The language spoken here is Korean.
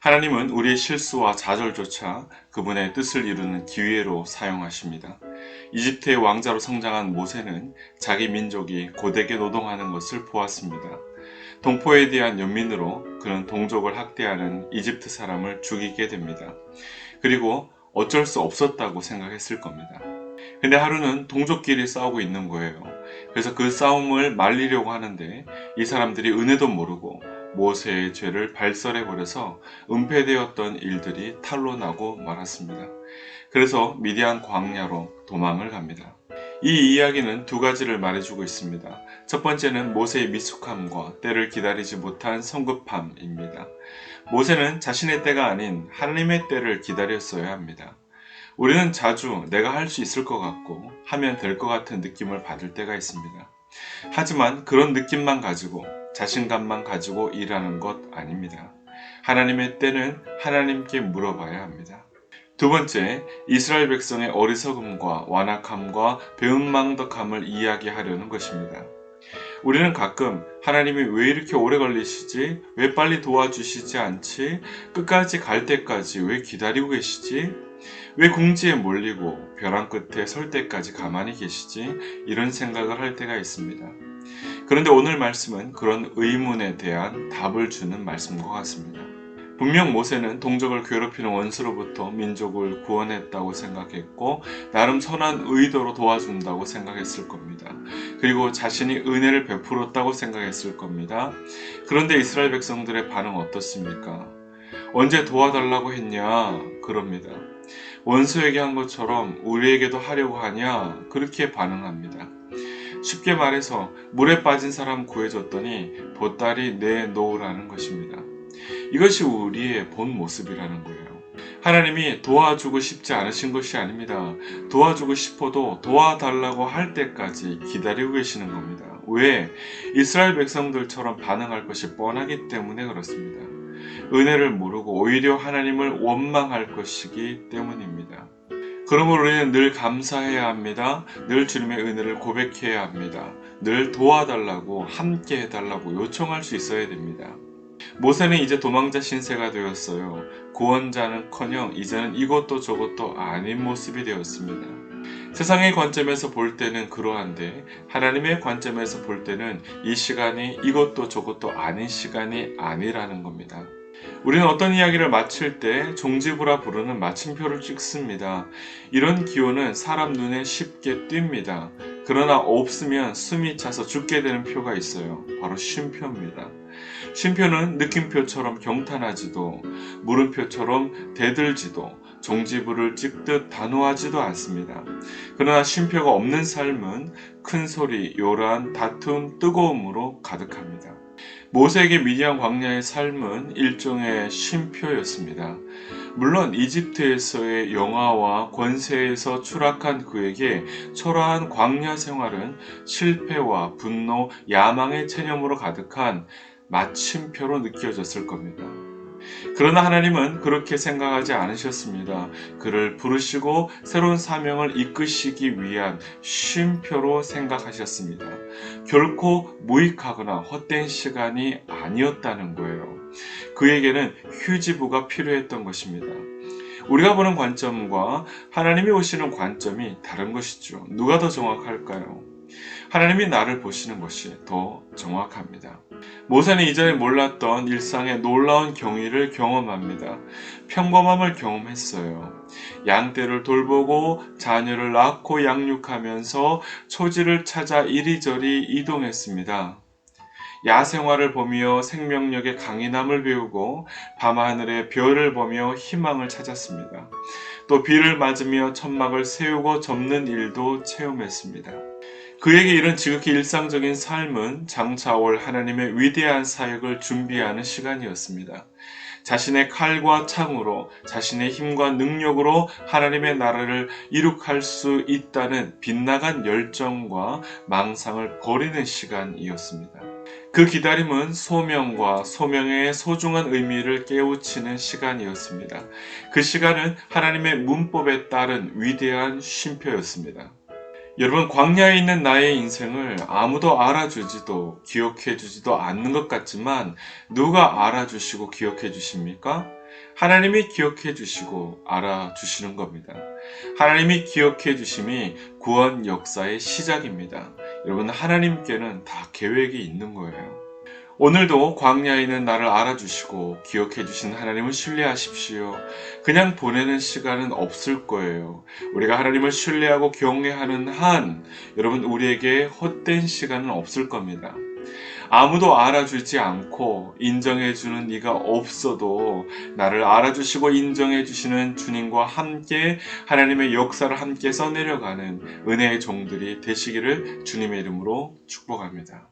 하나님은 우리의 실수와 좌절조차 그분의 뜻을 이루는 기회로 사용하십니다. 이집트의 왕자로 성장한 모세는 자기 민족이 고되게 노동하는 것을 보았습니다. 동포에 대한 연민으로 그는 동족을 학대하는 이집트 사람을 죽이게 됩니다. 그리고 어쩔 수 없었다고 생각했을 겁니다. 근데 하루는 동족끼리 싸우고 있는 거예요. 그래서 그 싸움을 말리려고 하는데 이 사람들이 은혜도 모르고 모세의 죄를 발설해버려서 은폐되었던 일들이 탄로나고 말았습니다. 그래서 미디안 광야로 도망을 갑니다. 이 이야기는 두 가지를 말해주고 있습니다. 첫 번째는 모세의 미숙함과 때를 기다리지 못한 성급함입니다. 모세는 자신의 때가 아닌 하나님의 때를 기다렸어야 합니다. 우리는 자주 내가 할 수 있을 것 같고 하면 될 것 같은 느낌을 받을 때가 있습니다. 하지만 그런 느낌만 가지고 자신감만 가지고 일하는 것 아닙니다. 하나님의 때는 하나님께 물어봐야 합니다. 두 번째, 이스라엘 백성의 어리석음과 완악함과 배은망덕함을 이야기하려는 것입니다. 우리는 가끔 하나님이 왜 이렇게 오래 걸리시지? 왜 빨리 도와주시지 않지? 끝까지 갈 때까지 왜 기다리고 계시지? 왜 궁지에 몰리고 벼랑 끝에 설 때까지 가만히 계시지? 이런 생각을 할 때가 있습니다. 그런데 오늘 말씀은 그런 의문에 대한 답을 주는 말씀과 같습니다. 분명 모세는 동족을 괴롭히는 원수로부터 민족을 구원했다고 생각했고 나름 선한 의도로 도와준다고 생각했을 겁니다. 그리고 자신이 은혜를 베풀었다고 생각했을 겁니다. 그런데 이스라엘 백성들의 반응 어떻습니까? 언제 도와달라고 했냐? 그럽니다. 원수에게 한 것처럼 우리에게도 하려고 하냐? 그렇게 반응합니다. 쉽게 말해서 물에 빠진 사람 구해줬더니 보따리 내놓으라는 것입니다. 이것이 우리의 본 모습이라는 거예요. 하나님이 도와주고 싶지 않으신 것이 아닙니다. 도와주고 싶어도 도와달라고 할 때까지 기다리고 계시는 겁니다. 왜? 이스라엘 백성들처럼 반응할 것이 뻔하기 때문에 그렇습니다. 은혜를 모르고 오히려 하나님을 원망할 것이기 때문입니다. 그러므로 우리는 늘 감사해야 합니다. 늘 주님의 은혜를 고백해야 합니다. 늘 도와달라고 함께 해달라고 요청할 수 있어야 됩니다. 모세는 이제 도망자 신세가 되었어요. 구원자는커녕 이제는 이것도 저것도 아닌 모습이 되었습니다. 세상의 관점에서 볼 때는 그러한데 하나님의 관점에서 볼 때는 이 시간이 이것도 저것도 아닌 시간이 아니라는 겁니다. 우리는 어떤 이야기를 마칠 때 종지부라 부르는 마침표를 찍습니다. 이런 기호는 사람 눈에 쉽게 띕니다. 그러나 없으면 숨이 차서 죽게 되는 표가 있어요. 바로 쉼표입니다. 쉼표는 느낌표처럼 경탄하지도 물음표처럼 대들지도 종지부를 찍듯 단호하지도 않습니다. 그러나 쉼표가 없는 삶은 큰 소리, 요란, 다툼, 뜨거움으로 가득합니다. 모세에게 미디안 광야의 삶은 일종의 쉼표였습니다. 물론 이집트에서의 영화와 권세에서 추락한 그에게 초라한 광야 생활은 실패와 분노, 야망의 체념으로 가득한 마침표로 느껴졌을 겁니다. 그러나 하나님은 그렇게 생각하지 않으셨습니다. 그를 부르시고 새로운 사명을 이끄시기 위한 쉼표로 생각하셨습니다. 결코 무익하거나 헛된 시간이 아니었다는 거예요. 그에게는 휴지부가 필요했던 것입니다. 우리가 보는 관점과 하나님이 오시는 관점이 다른 것이죠. 누가 더 정확할까요? 하나님이 나를 보시는 것이 더 정확합니다. 모세는 이전에 몰랐던 일상의 놀라운 경위를 경험합니다. 평범함을 경험했어요. 양떼를 돌보고 자녀를 낳고 양육하면서 초지를 찾아 이리저리 이동했습니다. 야생화를 보며 생명력의 강인함을 배우고 밤하늘의 별을 보며 희망을 찾았습니다. 또 비를 맞으며 천막을 세우고 접는 일도 체험했습니다. 그에게 이런 지극히 일상적인 삶은 장차 올 하나님의 위대한 사역을 준비하는 시간이었습니다. 자신의 칼과 창으로 자신의 힘과 능력으로 하나님의 나라를 이룩할 수 있다는 빗나간 열정과 망상을 버리는 시간이었습니다. 그 기다림은 소명과 소명의 소중한 의미를 깨우치는 시간이었습니다. 그 시간은 하나님의 문법에 따른 위대한 쉼표였습니다. 여러분, 광야에 있는 나의 인생을 아무도 알아주지도 기억해주지도 않는 것 같지만 누가 알아주시고 기억해주십니까? 하나님이 기억해주시고 알아주시는 겁니다. 하나님이 기억해주심이 구원 역사의 시작입니다. 여러분, 하나님께는 다 계획이 있는 거예요. 오늘도 광야에 있는 나를 알아주시고 기억해 주신 하나님을 신뢰하십시오. 그냥 보내는 시간은 없을 거예요. 우리가 하나님을 신뢰하고 경외하는 한 여러분, 우리에게 헛된 시간은 없을 겁니다. 아무도 알아주지 않고 인정해주는 이가 없어도 나를 알아주시고 인정해주시는 주님과 함께 하나님의 역사를 함께 써내려가는 은혜의 종들이 되시기를 주님의 이름으로 축복합니다.